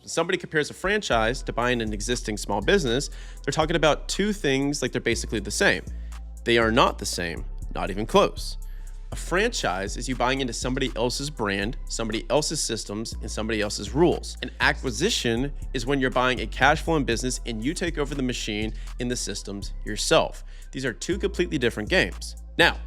When somebody compares a franchise to buying an existing small business, they're talking about two things like they're basically the same. They are not the same, not even close. A franchise is you buying into somebody else's brand, somebody else's systems, and somebody else's rules. An acquisition is when you're buying a cash flowing business and you take over the machine and the systems yourself. These are two completely different games. Now,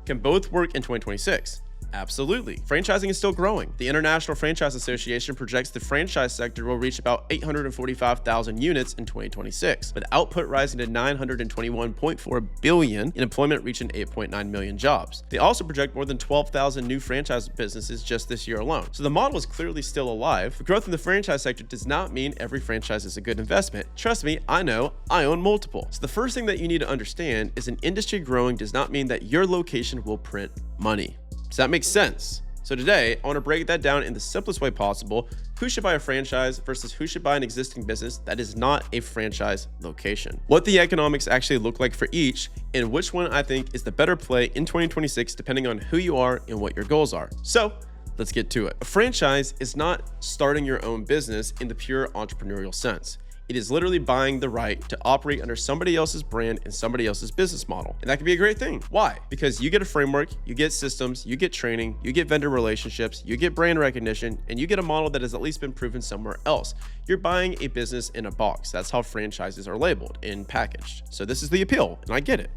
can both work in 2026? Absolutely. Franchising is still growing. The International Franchise Association projects the franchise sector will reach about 845,000 units in 2026, with output rising to 921.4 billion and employment reaching 8.9 million jobs. They also project more than 12,000 new franchise businesses just this year alone. So the model is clearly still alive. The growth in the franchise sector does not mean every franchise is a good investment. Trust me, I know, I own multiple. So the first thing that you need to understand is an industry growing does not mean that your location will print money. Does that make sense? So today, I want to break that down in the simplest way possible. Who should buy a franchise versus who should buy an existing business that is not a franchise location? What the economics actually look like for each, and which one I think is the better play in 2026 depending on who you are and what your goals are. So let's get to it. A franchise is not starting your own business in the pure entrepreneurial sense. It is literally buying the right to operate under somebody else's brand and somebody else's business model. And that can be a great thing. Why? Because you get a framework, you get systems, you get training, you get vendor relationships, you get brand recognition, and you get a model that has at least been proven somewhere else. You're buying a business in a box. That's how franchises are labeled and packaged. So this is the appeal, and I get it.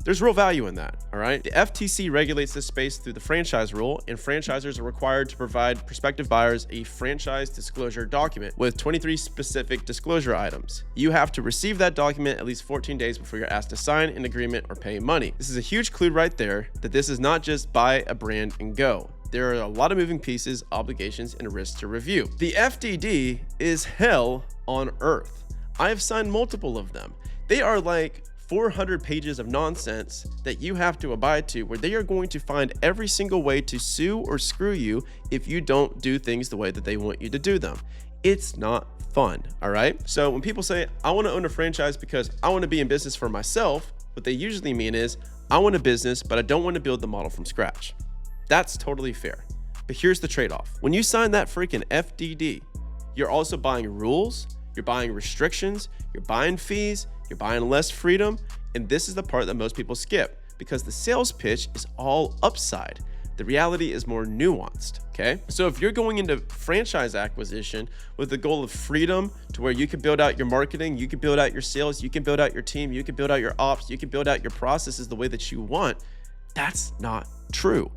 There's real value in that, all right? The FTC regulates this space through the franchise rule, and franchisors are required to provide prospective buyers a franchise disclosure document with 23 specific disclosure items. You have to receive that document at least 14 days before you're asked to sign an agreement or pay money. This is a huge clue right there that this is not just buy a brand and go. There are a lot of moving pieces, obligations, and risks to review. The FDD is hell on earth. I have signed multiple of them. They are like 400 pages of nonsense that you have to abide to, where they are going to find every single way to sue or screw you if you don't do things the way that they want you to do them. It's not fun, all right? So when people say, I want to own a franchise because I want to be in business for myself, what they usually mean is, I want a business, but I don't want to build the model from scratch. That's totally fair. But here's the trade-off. When you sign that freaking FDD, you're also buying rules, you're buying restrictions, you're buying fees, you're buying less freedom, and this is the part that most people skip because the sales pitch is all upside. The reality is more nuanced, okay? So if you're going into franchise acquisition with the goal of freedom to where you can build out your marketing, you can build out your sales, you can build out your team, you can build out your ops, you can build out your processes the way that you want, that's not true.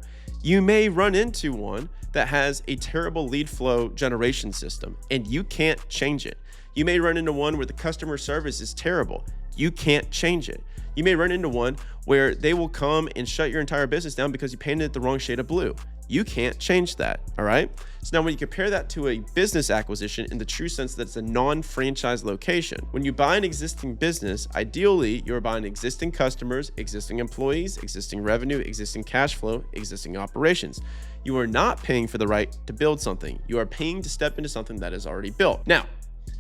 You may run into one that has a terrible lead flow generation system and you can't change it. You may run into one where the customer service is terrible. You can't change it. You may run into one where they will come and shut your entire business down because you painted it the wrong shade of blue. You can't change that, all right? So now when you compare that to a business acquisition in the true sense that it's a non-franchise location, when you buy an existing business, ideally you're buying existing customers, existing employees, existing revenue, existing cash flow, existing operations. You are not paying for the right to build something. You are paying to step into something that is already built. Now,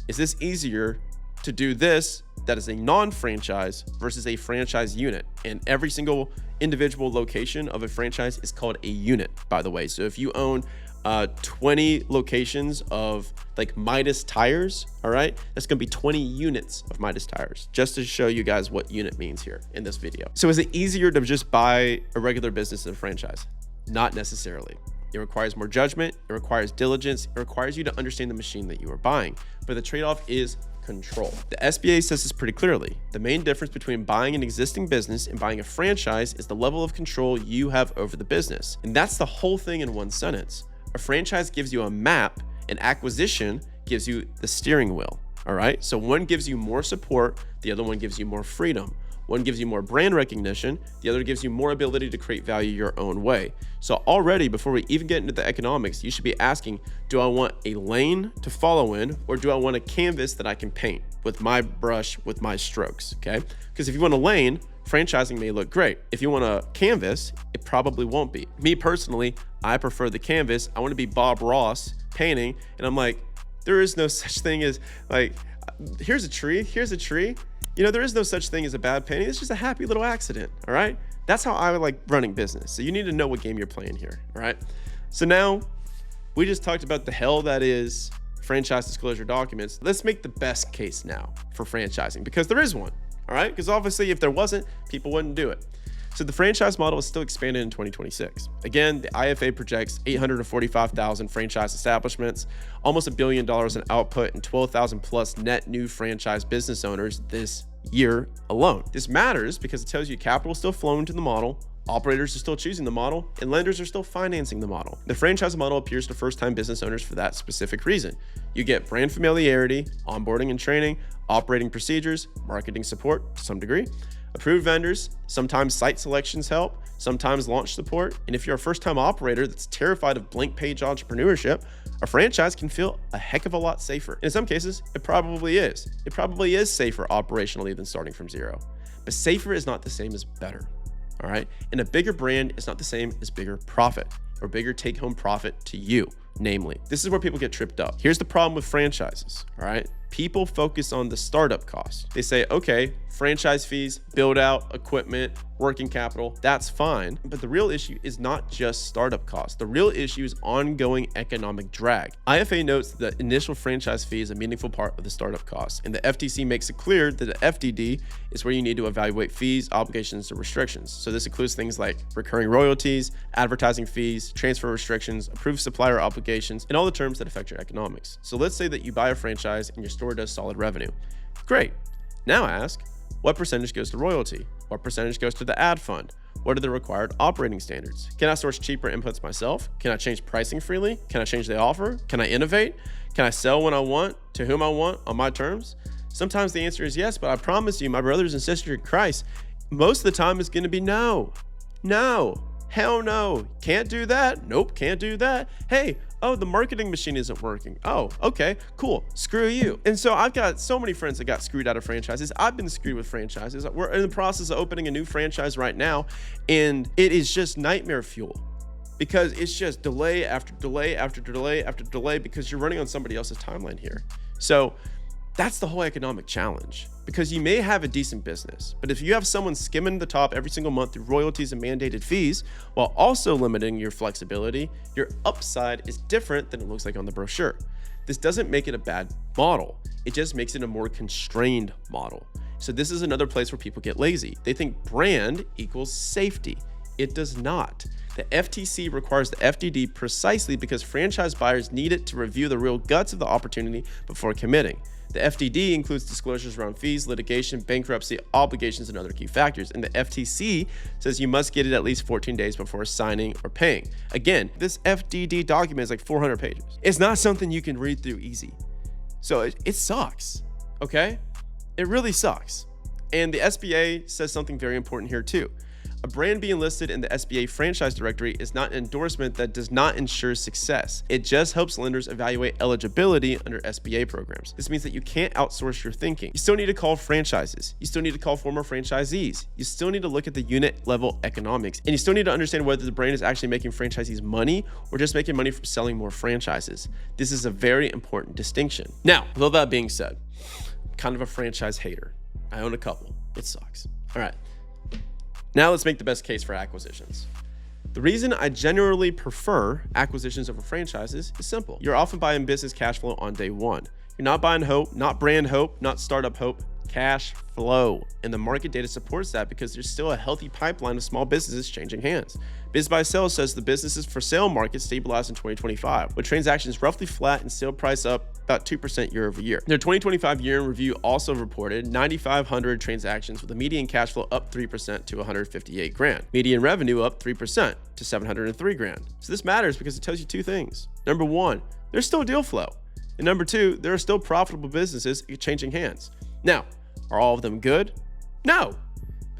is this easier to do this that is a non-franchise versus a franchise unit? And every single individual location of a franchise is called a unit, by the way. So if you own 20 locations of like Midas tires, all right, that's gonna be 20 units of Midas tires, just to show you guys what unit means here in this video. So is it easier to just buy a regular business than a franchise? Not necessarily. It requires more judgment, it requires diligence, it requires you to understand the machine that you are buying. But the trade-off is control. The SBA says this pretty clearly. The main difference between buying an existing business and buying a franchise is the level of control you have over the business. And that's the whole thing in one sentence. A franchise gives you a map, an acquisition gives you the steering wheel, all right? So one gives you more support, the other one gives you more freedom. One gives you more brand recognition, the other gives you more ability to create value your own way. So already, before we even get into the economics, you should be asking, do I want a lane to follow in, or do I want a canvas that I can paint with my brush, with my strokes, okay? Because if you want a lane, franchising may look great. If you want a canvas, it probably won't be. Me personally, I prefer the canvas. I want to be Bob Ross painting, and I'm like, there is no such thing as like, here's a tree. You know, there is no such thing as a bad painting. It's just a happy little accident, all right? That's how I like running business. So you need to know what game you're playing here, all right? So now we just talked about the hell that is franchise disclosure documents. Let's make the best case now for franchising, because there is one, all right? Because obviously if there wasn't, people wouldn't do it. So the franchise model is still expanded in 2026. Again, the IFA projects 845,000 franchise establishments, almost $1 billion in output, and 12,000 plus net new franchise business owners this year alone. This matters because it tells you capital is still flowing to the model, operators are still choosing the model, and lenders are still financing the model. The franchise model appeals to first-time business owners for that specific reason. You get brand familiarity, onboarding and training, operating procedures, marketing support to some degree, approved vendors, sometimes site selections help, sometimes launch support. And if you're a first-time operator that's terrified of blank page entrepreneurship, a franchise can feel a heck of a lot safer. In some cases, it probably is. It probably is safer operationally than starting from zero. But safer is not the same as better, all right? And a bigger brand is not the same as bigger profit or bigger take-home profit to you. Namely, this is where people get tripped up. Here's the problem with franchises, all right? People focus on the startup cost. They say, okay, franchise fees, build out, equipment, working capital, that's fine. But the real issue is not just startup costs. The real issue is ongoing economic drag. IFA notes that the initial franchise fee is a meaningful part of the startup costs, and the FTC makes it clear that the FDD is where you need to evaluate fees, obligations, and restrictions. So this includes things like recurring royalties, advertising fees, transfer restrictions, approved supplier obligations, and all the terms that affect your economics. So let's say that you buy a franchise and your store does solid revenue. Great. Now ask, what percentage goes to royalty? What percentage goes to the ad fund? What are the required operating standards? Can I source cheaper inputs myself? Can I change pricing freely? Can I change the offer? Can I innovate? Can I sell when I want, to whom I want, on my terms? Sometimes the answer is yes, but I promise you, my brothers and sisters in Christ, most of the time it's going to be no. No. Hell no. Can't do that. Nope, can't do that. Hey, oh, the marketing machine isn't working. Oh, okay, cool. Screw you. And so I've got so many friends that got screwed out of franchises. I've been screwed with franchises. We're in the process of opening a new franchise right now, and it is just nightmare fuel because it's just delay after delay after delay after delay because you're running on somebody else's timeline here. So that's the whole economic challenge, because you may have a decent business, but if you have someone skimming the top every single month through royalties and mandated fees, while also limiting your flexibility, your upside is different than it looks like on the brochure. This doesn't make it a bad model. It just makes it a more constrained model. So this is another place where people get lazy. They think brand equals safety. It does not. The FTC requires the FDD precisely because franchise buyers need it to review the real guts of the opportunity before committing. The FDD includes disclosures around fees, litigation, bankruptcy, obligations, and other key factors. And the FTC says you must get it at least 14 days before signing or paying. Again, this FDD document is like 400 pages. It's not something you can read through easy. So it sucks, okay? It really sucks. And the SBA says something very important here too. A brand being listed in the SBA franchise directory is not an endorsement that does not ensure success. It just helps lenders evaluate eligibility under SBA programs. This means that you can't outsource your thinking. You still need to call franchises. You still need to call former franchisees. You still need to look at the unit level economics. And you still need to understand whether the brand is actually making franchisees money or just making money from selling more franchises. This is a very important distinction. Now, with all that being said, I'm kind of a franchise hater. I own a couple. It sucks. All right. Now let's make the best case for acquisitions. The reason I generally prefer acquisitions over franchises is simple. You're often buying business cash flow on day one. You're not buying hope, not brand hope, not startup hope, cash flow. And the market data supports that because there's still a healthy pipeline of small businesses changing hands. BizBuySell says the businesses for sale market stabilized in 2025, with transactions roughly flat and sale price up about 2% year over year. Their 2025 year in review also reported 9,500 transactions with a median cash flow up 3% to 158 grand. Median revenue up 3% to 703 grand. So this matters because it tells you two things. Number one, there's still deal flow. And number two, there are still profitable businesses changing hands. Now, are all of them good? No.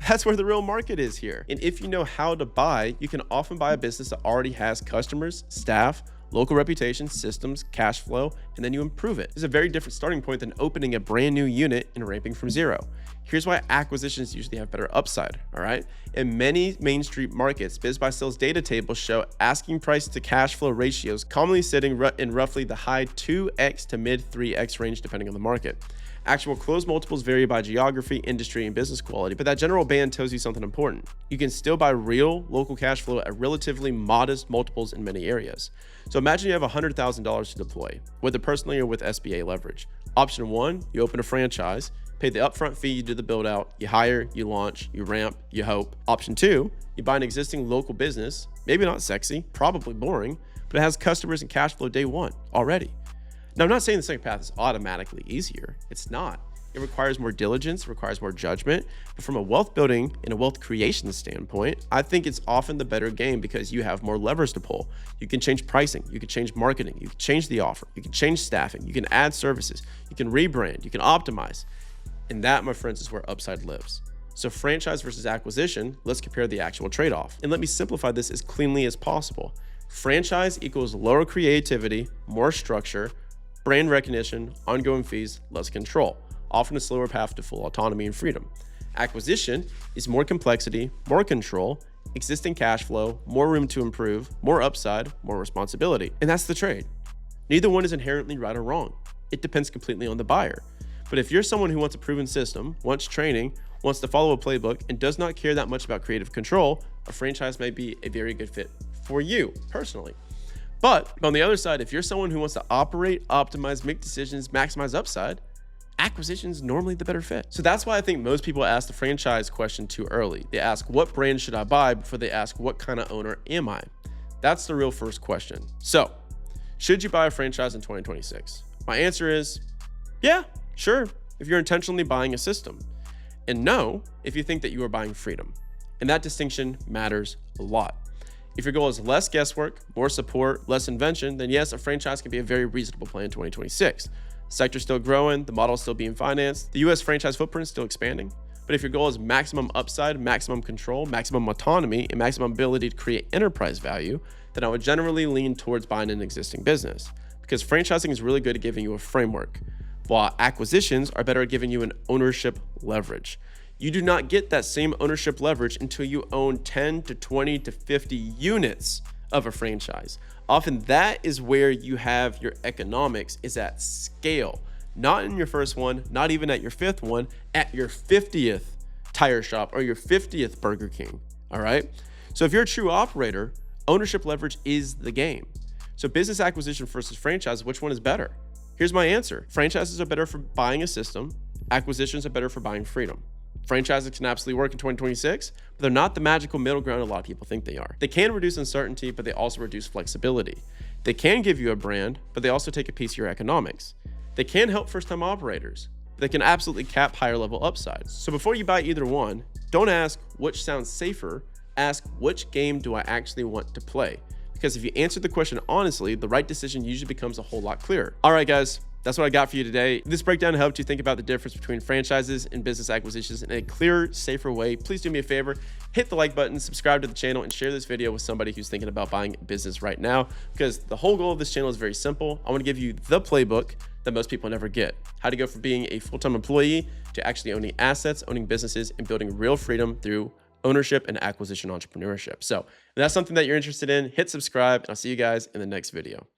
That's where the real market is here. And if you know how to buy, you can often buy a business that already has customers, staff, local reputation, systems, cash flow, and then you improve it. It's a very different starting point than opening a brand new unit and ramping from zero. Here's why acquisitions usually have better upside, all right? In many Main Street markets, BizBuySell's data tables show asking price to cash flow ratios commonly sitting in roughly the high 2x to mid 3x range depending on the market. Actual close multiples vary by geography, industry, and business quality, but that general band tells you something important. You can still buy real local cash flow at relatively modest multiples in many areas. So imagine you have $100,000 to deploy. With the personally or with SBA leverage. Option 1, you open a franchise, pay the upfront fee, you do the build out, you hire, you launch, you ramp, you hope. Option 2, you buy an existing local business, maybe not sexy, probably boring, but it has customers and cash flow day one already. Now, I'm not saying the second path is automatically easier. It's not. It requires more diligence, requires more judgment. But from a wealth building and a wealth creation standpoint, I think it's often the better game because you have more levers to pull. You can change pricing, you can change marketing, you can change the offer, you can change staffing, you can add services, you can rebrand, you can optimize. And that, my friends, is where upside lives. So franchise versus acquisition, let's compare the actual trade-off. And let me simplify this as cleanly as possible. Franchise equals lower creativity, more structure, brand recognition, ongoing fees, less control, often a slower path to full autonomy and freedom. Acquisition is more complexity, more control, existing cash flow, more room to improve, more upside, more responsibility. And that's the trade. Neither one is inherently right or wrong. It depends completely on the buyer. But if you're someone who wants a proven system, wants training, wants to follow a playbook, and does not care that much about creative control, a franchise may be a very good fit for you personally. But on the other side, if you're someone who wants to operate, optimize, make decisions, maximize upside, acquisition is normally the better fit. So that's why I think most people ask the franchise question too early. They ask, what brand should I buy, before they ask, what kind of owner am I? That's the real first question. So, should you buy a franchise in 2026? My answer is, yeah, sure, if you're intentionally buying a system. And no, if you think that you are buying freedom. And that distinction matters a lot. If your goal is less guesswork, more support, less invention, then yes, a franchise can be a very reasonable plan in 2026. The sector's still growing, the model's still being financed, the US franchise footprint is still expanding. But if your goal is maximum upside, maximum control, maximum autonomy, and maximum ability to create enterprise value, then I would generally lean towards buying an existing business. Because franchising is really good at giving you a framework, while acquisitions are better at giving you an ownership leverage. You do not get that same ownership leverage until you own 10 to 20 to 50 units of a franchise. Often that is where you have your economics is at scale, not in your first one, not even at your fifth one, at your 50th tire shop or your 50th Burger King, all right? So if you're a true operator, ownership leverage is the game. So business acquisition versus franchise, which one is better? Here's my answer. Franchises are better for buying a system. Acquisitions are better for buying freedom. Franchises can absolutely work in 2026, but they're not the magical middle ground a lot of people think they are. They can reduce uncertainty, but they also reduce flexibility. They can give you a brand, but they also take a piece of your economics. They can help first-time operators, but they can absolutely cap higher level upsides. So before you buy either one, don't ask which sounds safer, ask which game do I actually want to play? Because if you answer the question honestly, the right decision usually becomes a whole lot clearer. All right, guys. That's what I got for you today. If this breakdown helped you think about the difference between franchises and business acquisitions in a clearer, safer way, please do me a favor, hit the like button, subscribe to the channel, and share this video with somebody who's thinking about buying a business right now, because the whole goal of this channel is very simple. I want to give you the playbook that most people never get. How to go from being a full-time employee to actually owning assets, owning businesses, and building real freedom through ownership and acquisition entrepreneurship. So if that's something that you're interested in, hit subscribe, and I'll see you guys in the next video.